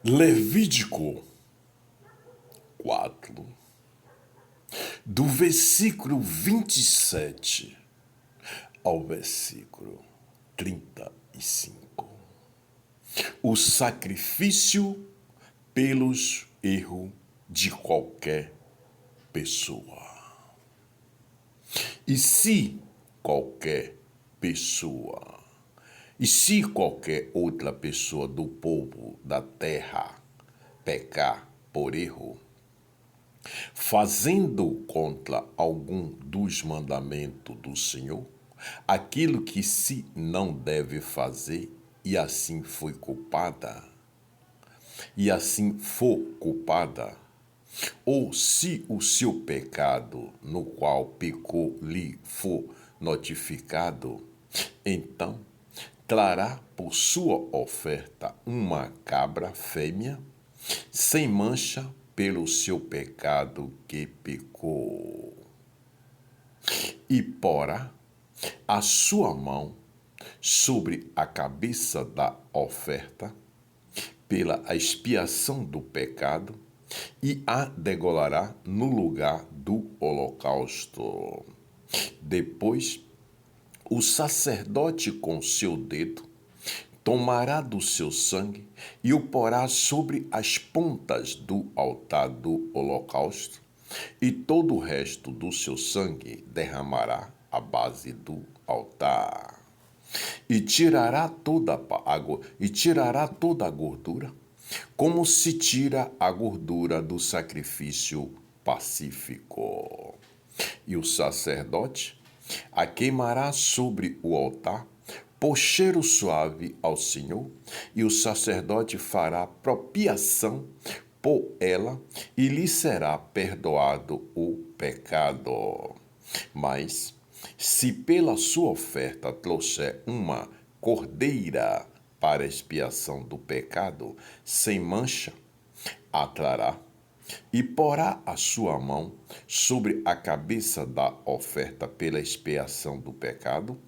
Levítico 4, do versículo 27 ao versículo 35. O sacrifício pelos erros de qualquer pessoa. E se qualquer pessoa, e se qualquer outra pessoa do povo da terra pecar por erro, fazendo contra algum dos mandamentos do Senhor, aquilo que se não deve fazer, e assim foi culpada, ou se o seu pecado no qual pecou lhe for notificado, então trará por sua oferta uma cabra fêmea, sem mancha, pelo seu pecado que pecou. E porá a sua mão sobre a cabeça da oferta, pela expiação do pecado, e a degolará no lugar do holocausto. Depois, o sacerdote com seu dedo tomará do seu sangue e o porá sobre as pontas do altar do holocausto, e todo o resto do seu sangue derramará à base do altar. E tirará toda a gordura, como se tira a gordura do sacrifício pacífico. E o sacerdote a queimará sobre o altar, por cheiro suave ao Senhor, e o sacerdote fará propiação por ela, e lhe será perdoado o pecado. Mas, se pela sua oferta trouxer uma cordeira para expiação do pecado, sem mancha, a trará, e porá a sua mão sobre a cabeça da oferta pela expiação do pecado,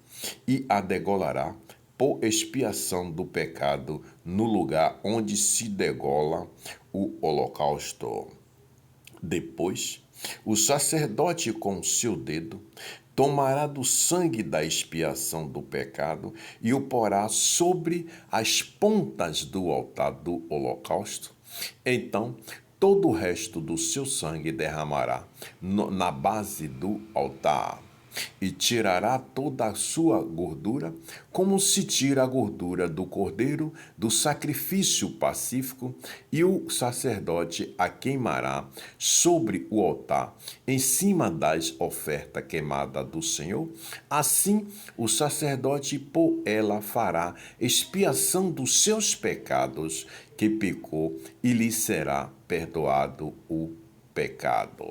e a degolará por expiação do pecado no lugar onde se degola o holocausto. Depois, o sacerdote com seu dedo tomará do sangue da expiação do pecado e o porá sobre as pontas do altar do holocausto. Então, todo o resto do seu sangue derramará na base do altar, e tirará toda a sua gordura, como se tira a gordura do cordeiro do sacrifício pacífico, e o sacerdote a queimará sobre o altar, em cima das ofertas queimadas do Senhor. Assim, o sacerdote por ela fará expiação dos seus pecados que pecou, e lhe será perdoado o pecado.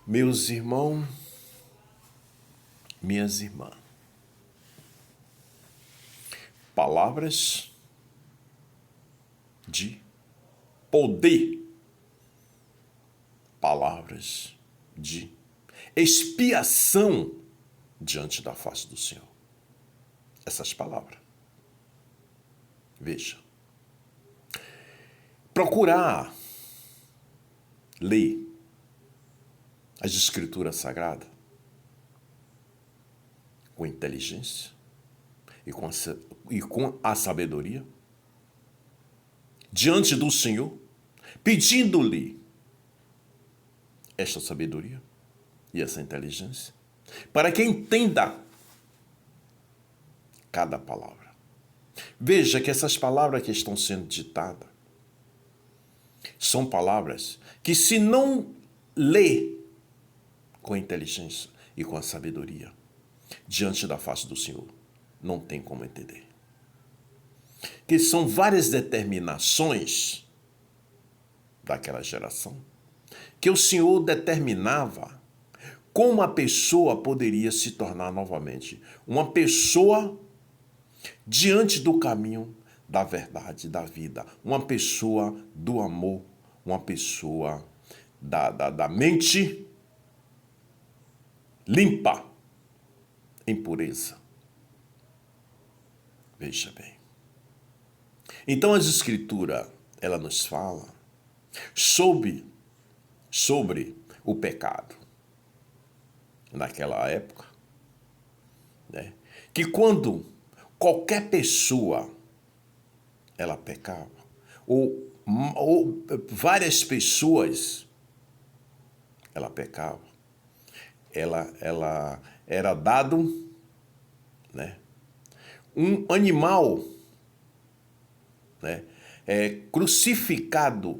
Meus irmãos, minhas irmãs, palavras de poder, palavras de expiação diante da face do Senhor. Essas palavras. Veja. Procurar ler as Escrituras Sagradas com inteligência e com a sabedoria diante do Senhor, pedindo-lhe esta sabedoria e essa inteligência, para que entenda cada palavra. Veja que essas palavras que estão sendo ditadas são palavras que, se não ler com a inteligência e com a sabedoria diante da face do Senhor, não tem como entender. Que são várias determinações daquela geração que o Senhor determinava como a pessoa poderia se tornar novamente uma pessoa diante do caminho da verdade, da vida, uma pessoa do amor, uma pessoa da mente limpa, em pureza. Veja bem. Então, as Escrituras, ela nos fala sobre o pecado naquela época, né? Que quando qualquer pessoa ela pecava, ou várias pessoas ela pecava, ela era dado, né, um animal, né, crucificado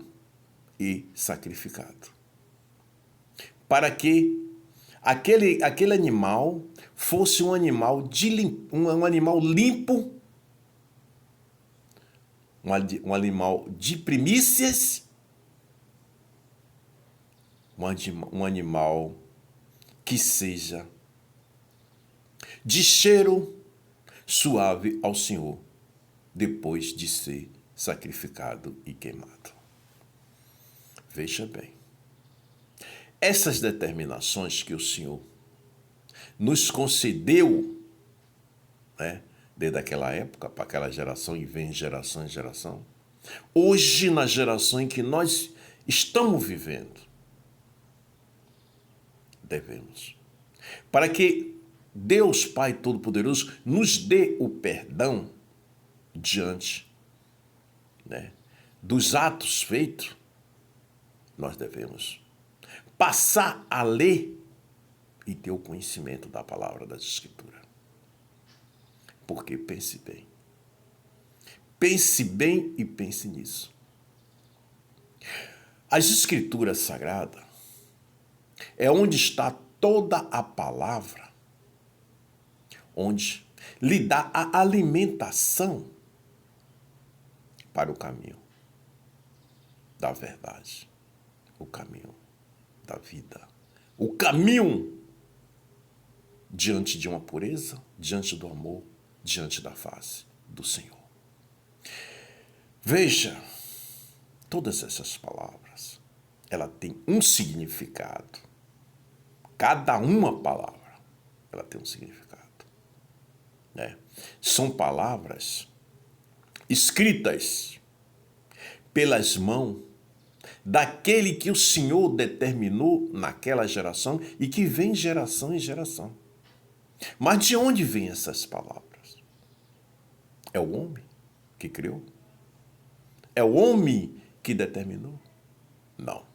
e sacrificado, para que aquele animal fosse um animal um animal limpo, um animal de primícias, um animal que seja de cheiro suave ao Senhor, depois de ser sacrificado e queimado. Veja bem, essas determinações que o Senhor nos concedeu, né, desde aquela época, para aquela geração, e vem geração em geração, hoje, na geração em que nós estamos vivendo, devemos, para que Deus Pai Todo-Poderoso nos dê o perdão diante, né, dos atos feitos, nós devemos passar a ler e ter o conhecimento da palavra das Escrituras. Porque pense bem e pense nisso. As Escrituras Sagradas é onde está toda a palavra, onde lhe dá a alimentação para o caminho da verdade, o caminho da vida, o caminho diante de uma pureza, diante do amor, diante da face do Senhor. Veja, todas essas palavras, ela tem um significado. Cada uma palavra, ela tem um significado, né? São palavras escritas pelas mãos daquele que o Senhor determinou naquela geração e que vem geração em geração. Mas de onde vêm essas palavras? É o homem que criou? É o homem que determinou? Não.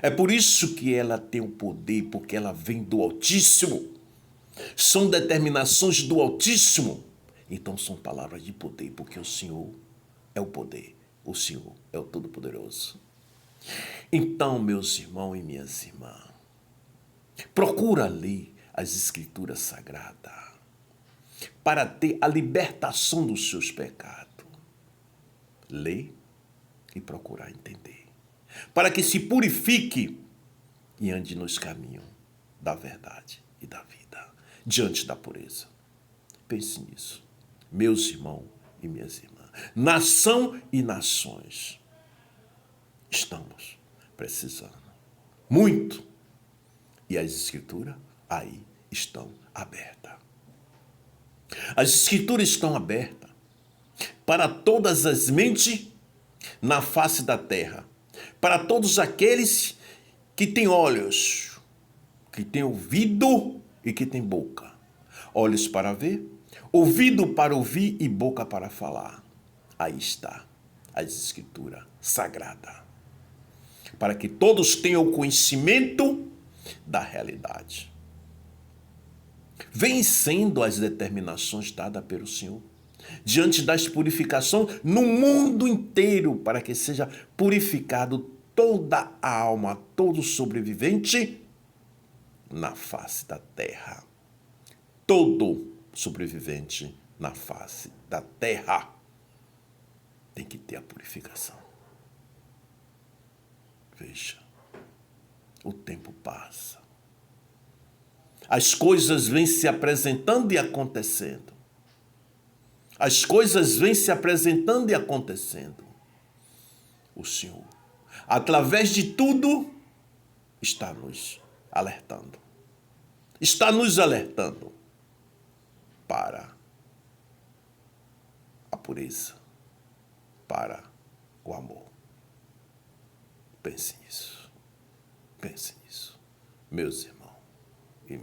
É por isso que ela tem o poder, porque ela vem do Altíssimo. São determinações do Altíssimo. Então são palavras de poder, porque o Senhor é o poder. O Senhor é o Todo-Poderoso. Então, meus irmãos e minhas irmãs, procura ler as Escrituras Sagradas para ter a libertação dos seus pecados. Lê e procurar entender, para que se purifique e ande nos caminhos da verdade e da vida, diante da pureza. Pense nisso, meus irmãos e minhas irmãs. Nação e nações, estamos precisando muito. E as Escrituras aí estão abertas. As Escrituras estão abertas para todas as mentes na face da terra, para todos aqueles que têm olhos, que têm ouvido e que têm boca. Olhos para ver, ouvido para ouvir e boca para falar. Aí está as Escrituras Sagradas, para que todos tenham o conhecimento da realidade. Vem sendo as determinações dadas pelo Senhor diante das purificações no mundo inteiro, para que seja purificado toda a alma, todo sobrevivente na face da terra. Todo sobrevivente na face da terra tem que ter a purificação. Veja, o tempo passa. As coisas vêm se apresentando e acontecendo. As coisas vêm se apresentando e acontecendo. O Senhor, através de tudo, está nos alertando. Está nos alertando para a pureza para o amor. Pense nisso. Pense nisso. Meus irmãos e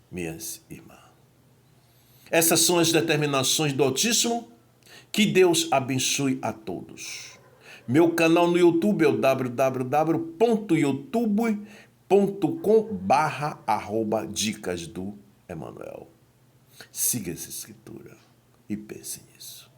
minhas irmãs. Essas são as determinações do Altíssimo. Que Deus abençoe a todos. Meu canal no YouTube é o www.youtube.com/dicas do Emanuel. Siga essa escritura e pense nisso.